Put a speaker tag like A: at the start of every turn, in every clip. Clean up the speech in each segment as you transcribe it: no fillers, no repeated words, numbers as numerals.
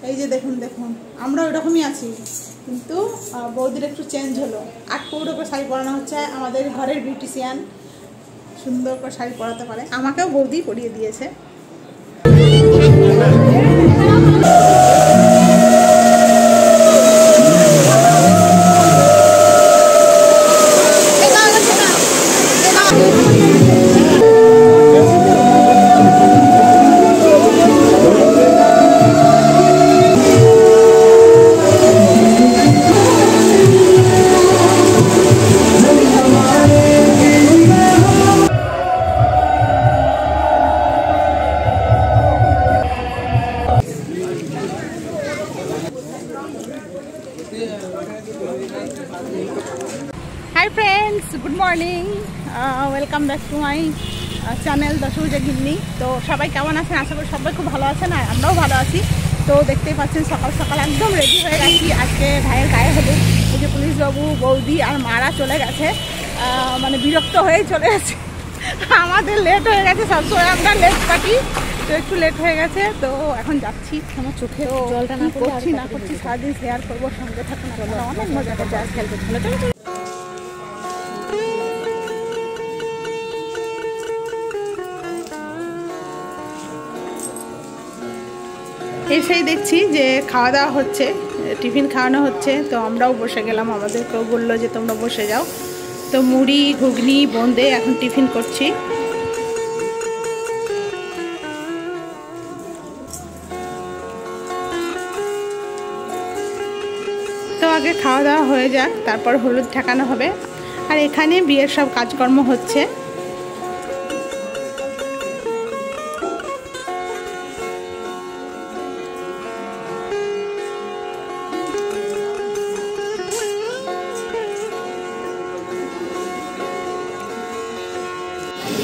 A: এই যে দেখুন দেখুন আমরা ওরকমই আছি, কিন্তু বৌদির একটু চেঞ্জ হলো। 8 পৌড়ো করে শাড়ি পরানো হচ্ছে। আমাদের ঘরের বিউটিশিয়ান সুন্দর করে শাড়ি পরাতে পারে, আমাকেও বৌদি পরিয়ে দিয়েছে। Hi friends, good morning, welcome back to my channel Dashabhuja Ginni. তো সবাই কেমন আছেন? আশা করি সবাই খুব ভালো আছেন, আর আমরাও ভালো আছি। তো দেখতেই পাচ্ছেন সকাল সকাল একদম রেডি হয়ে গেছি। আজকে ভাইয়ের গায়ে হলুদ। এই যে পুলিশবাবু, বৌদি আর মারা চলে গেছে, মানে বিরক্ত হয়েই চলে গেছে। আমাদের লেট হয়ে গেছে, সবসময় আমরা লেট পাটি, তো একটু লেট হয়ে গেছে। তো এখন যাচ্ছি, আমার চোখে জলটা না করছি না করছি, সারাদিন শেয়ার করবো, সঙ্গে থাকুন, অনেক মজা করছে। আজ খেলতে চলে চলো। এসেই দেখছি যে খাওয়া দাওয়া হচ্ছে, টিফিন খাওয়ানো হচ্ছে। তো আমরাও বসে গেলাম, আমাদেরকেও বললো যে তোমরা বসে যাও। তো মুড়ি, ঘুগনি, বোঁদে এখন টিফিন করছি। তো আগে খাওয়া দাওয়া হয়ে যাক, তারপর হলুদ ঠেকানো হবে। আর এখানে বিয়ের সব কাজকর্ম হচ্ছে।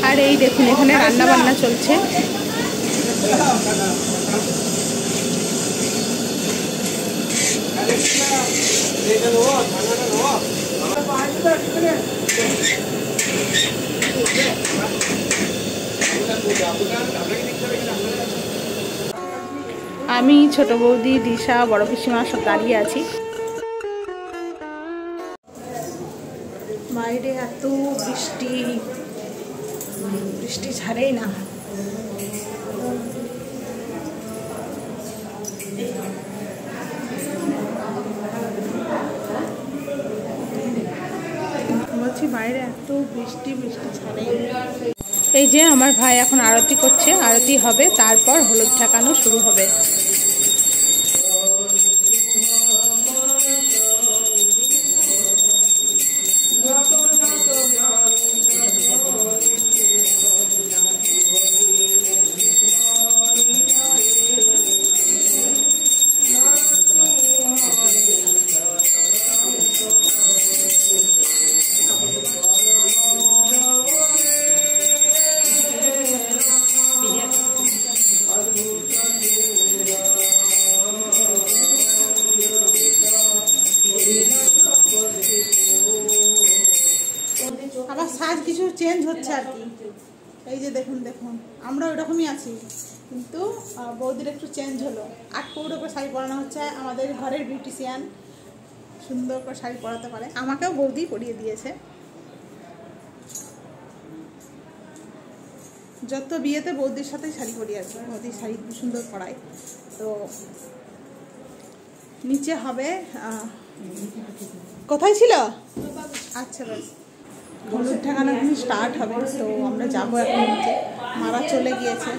A: আর এই দেখুন এখানে রান্না বান্না চলছে। আমি, ছোট বৌদি, দিশা, বড় পিসিমা সব দাঁড়িয়ে আছি। বাইরে এত বৃষ্টি, বৃষ্টি ছাড়েই না। বলছি বাইরে এত বৃষ্টি, বৃষ্টি ছাড়েই। এই যে আমার ভাই এখন আরতি করছে, আরতি হবে, তারপর হলুদ ঠেকানো শুরু হবে। আবার সাজ কিছু চেঞ্জ হচ্ছে আর কি। এই যে দেখুন দেখুন আমরা ওরকমই আছি, কিন্তু বৌদির একটু চেঞ্জ হলো। 8 পৌড়ো করে শাড়ি পরানো হচ্ছে। আমাদের ঘরের বিউটিশিয়ান সুন্দর করে শাড়ি পরাতে পারে, আমাকেও বৌদি পরিয়ে দিয়েছে। যত বিয়েতে বৌদির সাথেই শাড়ি পরি আর কি, বৌদির শাড়ি খুব সুন্দর পরায়। তো নিচে হবে, কোথায় ছিল? আচ্ছা বেশ, হলুদ ঠেকানো এখন স্টার্ট হবে। তো আমরা যাবো এখন নিচে, মারা চলে গিয়েছে।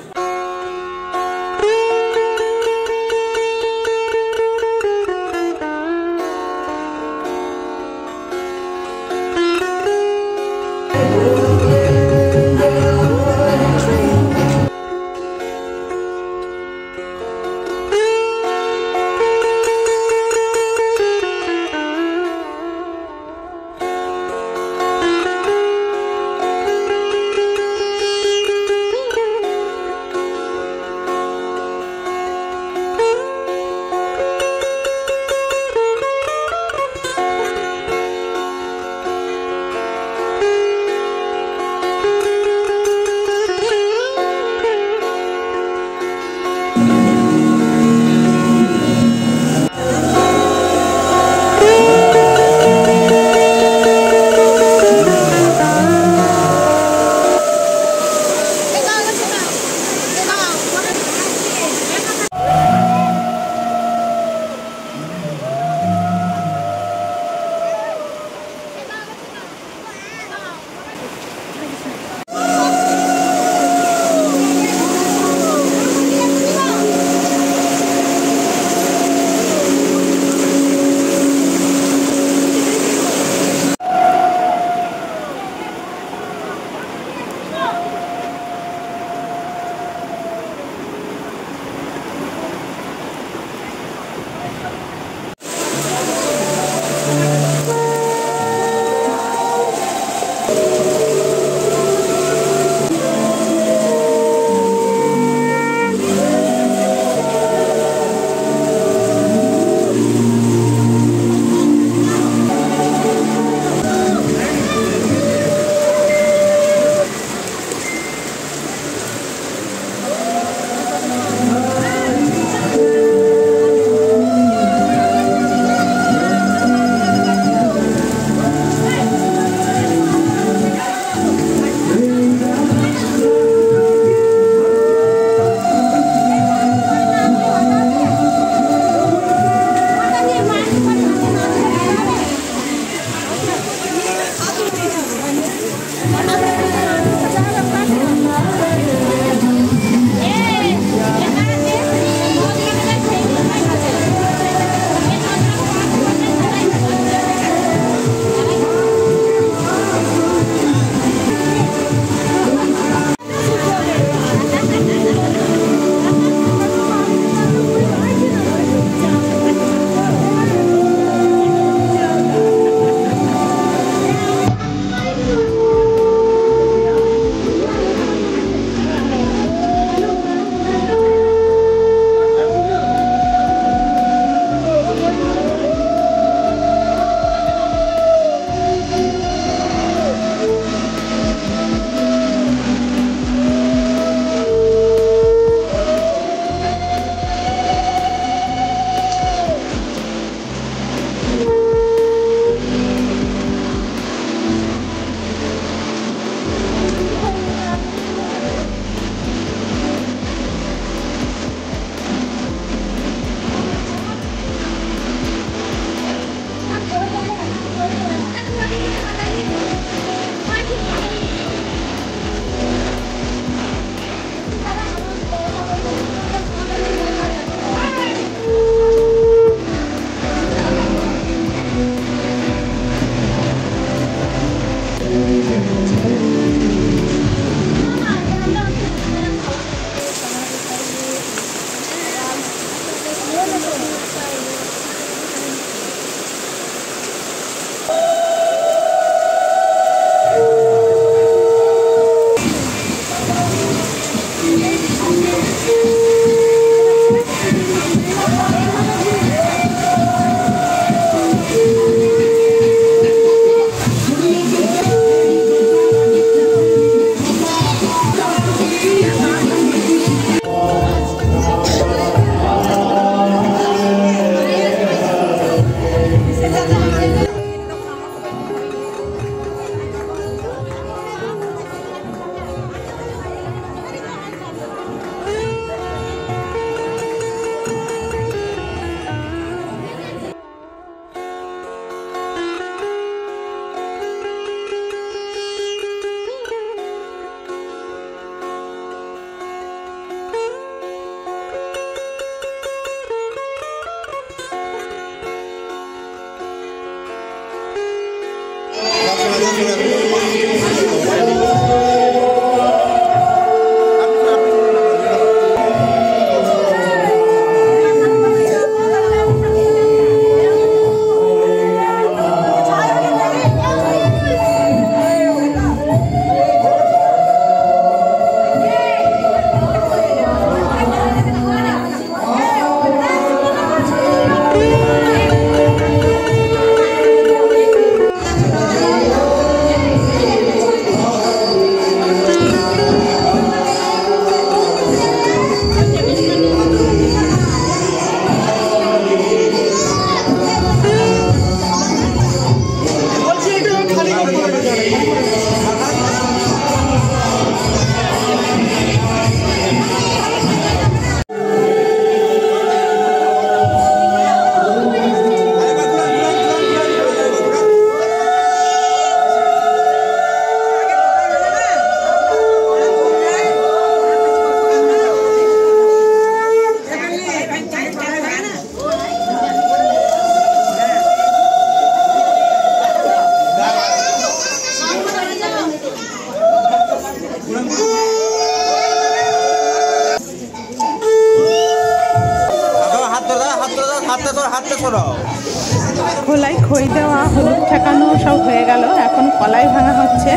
A: খোলাই খই দেওয়া, হলুদ ঠেকানো সব হয়ে গেল, এখন কলাই ভাঙা হচ্ছে।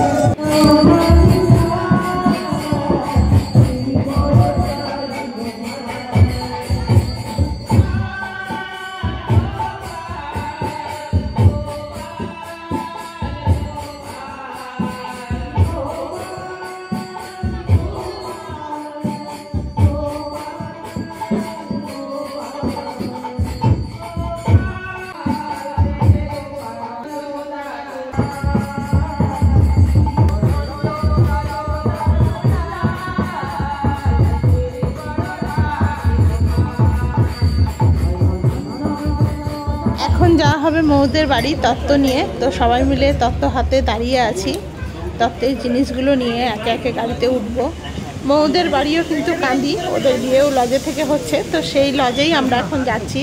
A: এখন যাওয়া হবে মৌদের বাড়ি তত্ত্ব নিয়ে। তো সবাই মিলে তত্ত্ব হাতে দাঁড়িয়ে আছি, তত্ত্বের জিনিসগুলো নিয়ে একে একে গাড়িতে উঠবো। মৌদের বাড়িও কিন্তু কান্দি, ওদের বিয়েও লজে থেকে হচ্ছে, তো সেই লজেই আমরা এখন যাচ্ছি।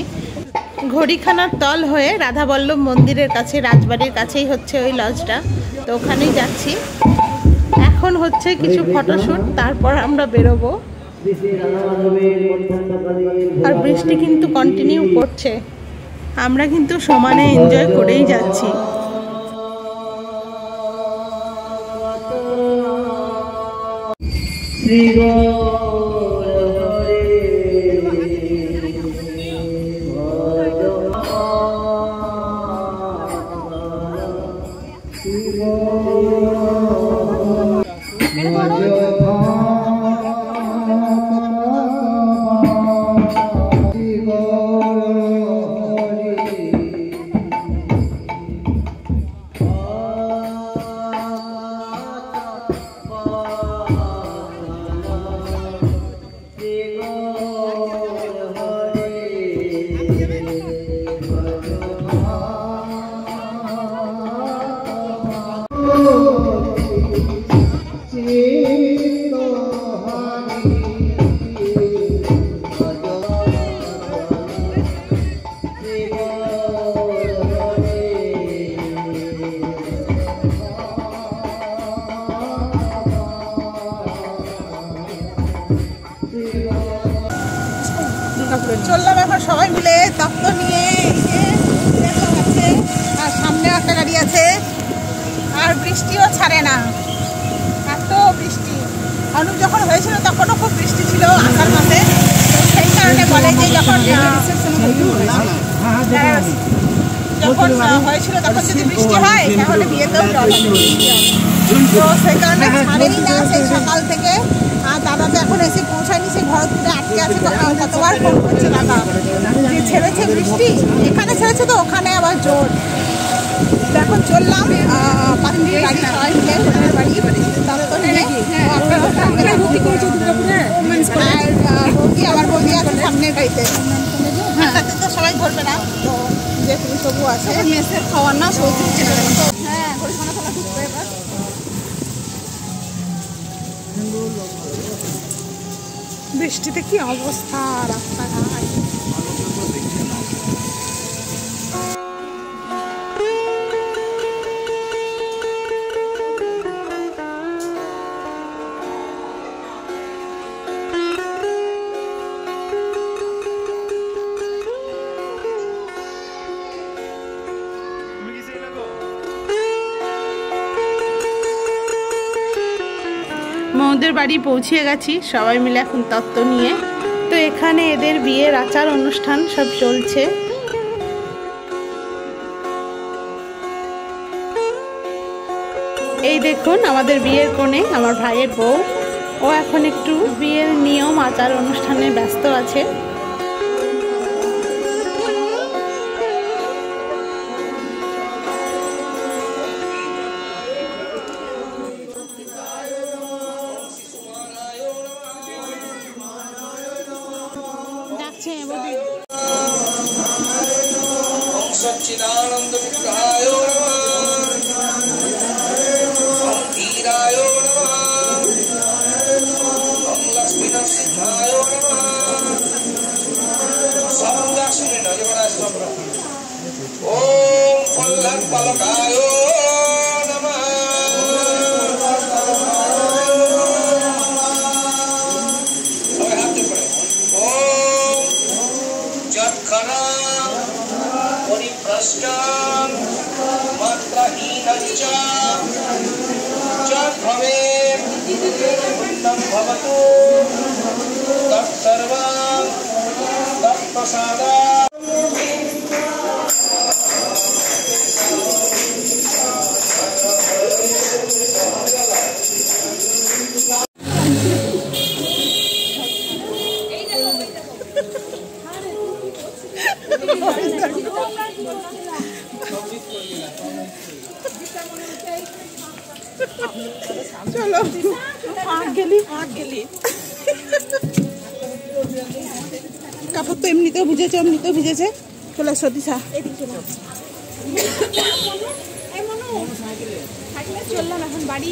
A: ঘড়িখানার তল হয়ে রাধাবল্লভ মন্দিরের কাছে, রাজবাড়ির কাছেই হচ্ছে ওই লজটা, তো ওখানেই যাচ্ছি। এখন হচ্ছে কিছু ফটোশ্যুট, তারপর আমরা বেরোবো। আর বৃষ্টি কিন্তু কন্টিনিউ করছে, আমরা কিন্তু সমানে এনজয় করেই যাচ্ছি। চললাম এখন সবাই মিলে তত্ত্ব নিয়ে। আর সামনে একটা গাড়ি আছে, আর বৃষ্টিও ছাড়ে না, এত বৃষ্টি। অনুপ যখন হয়েছিল তখনও খুব বৃষ্টি ছিল আষাঢ় মাসে, তো সেই কারণে বলে যে যখন হয়েছিল তখন যদি বৃষ্টি হয় তাহলে বিয়েতেও জল হবে, তো সেই কারণে ছাড়েই না সেই সকাল থেকে। আর দাদা তো এখন এসে পৌঁছায়নি, সে ভরতপুরে আটকে আছে। কতবার ফোন করছে দাদা যে ছেড়েছে বৃষ্টি, এখানে ছেড়েছে তো ওখানে আবার জোর। এখন চললাম পাখির গাড়ি সবাই মিলে ওদের বাড়ি তত্ত্ব নিয়ে। আর বৌদি, আমার বৌদি আছে সামনের বাড়িতে, হ্যাঁ তো সবাই ধরবে না, তো যে তুমি তবু আছে মেসের খাওয়ার না সৌদি। হ্যাঁ ঘড়িখানা খোলা ঢুকবে এবার। বৃষ্টিতে কি অবস্থা রাস্তাঘাট। ওদের বাড়ি পৌঁছে গেছি সবাই মিলে এখন তত্ত্ব নিয়ে। তো এখানে এদের বিয়ের আচার অনুষ্ঠান সব চলছে। এই দেখুন আমাদের বিয়ের কোণে আমার ভাইয়ের বউ, ও এখন একটু বিয়ের নিয়ম আচার অনুষ্ঠানে ব্যস্ত আছে।
B: सच्चिदानंद विग्रहाय नमः ओम धीराय नमः ओम लक्ष्मीनरसिंहाय नमः सब लक्ष्मी नजवरा सब ओम कल्याण पालकाय नमः और हाथ पड़े ओम जखरा परिप्रष्टं मंत्रहीनञ्च च भवेत् उत्तमं भवतु तत्सर्वं तत्प्रसादात्।
A: চলো গেলি কাপড় তো এমনিতেও ভিজেছে চলে আসো দিশা। চললাম এখন বাড়ি।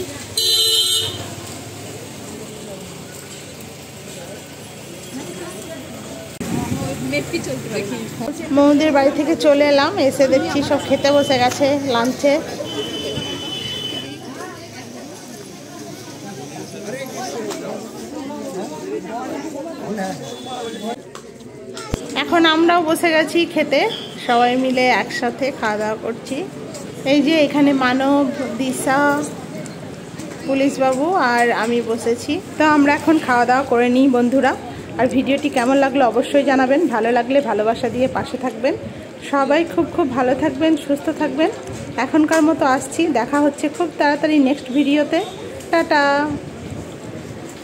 A: মৌদির বাড়ি থেকে চলে এলাম, এসে দেখছি সব খেতে বসে গেছে লাঞ্চে। এখন আমরাও বসে গেছি খেতে, সবাই মিলে একসাথে খাওয়া দাওয়া করছি। এই যে এখানে মানব, দিশা, পুলিশবাবু আর আমি বসেছি। তো আমরা এখন খাওয়া দাওয়া করে নিই বন্ধুরা। আর ভিডিওটি কেমন লাগলো অবশ্যই জানাবেন, ভালো লাগলে ভালোবাসা দিয়ে পাশে থাকবেন। সবাই খুব খুব ভালো থাকবেন, সুস্থ থাকবেন। এখনকার মতো আসছি, দেখা হচ্ছে খুব তাড়াতাড়ি নেক্সট ভিডিওতে। টাটা।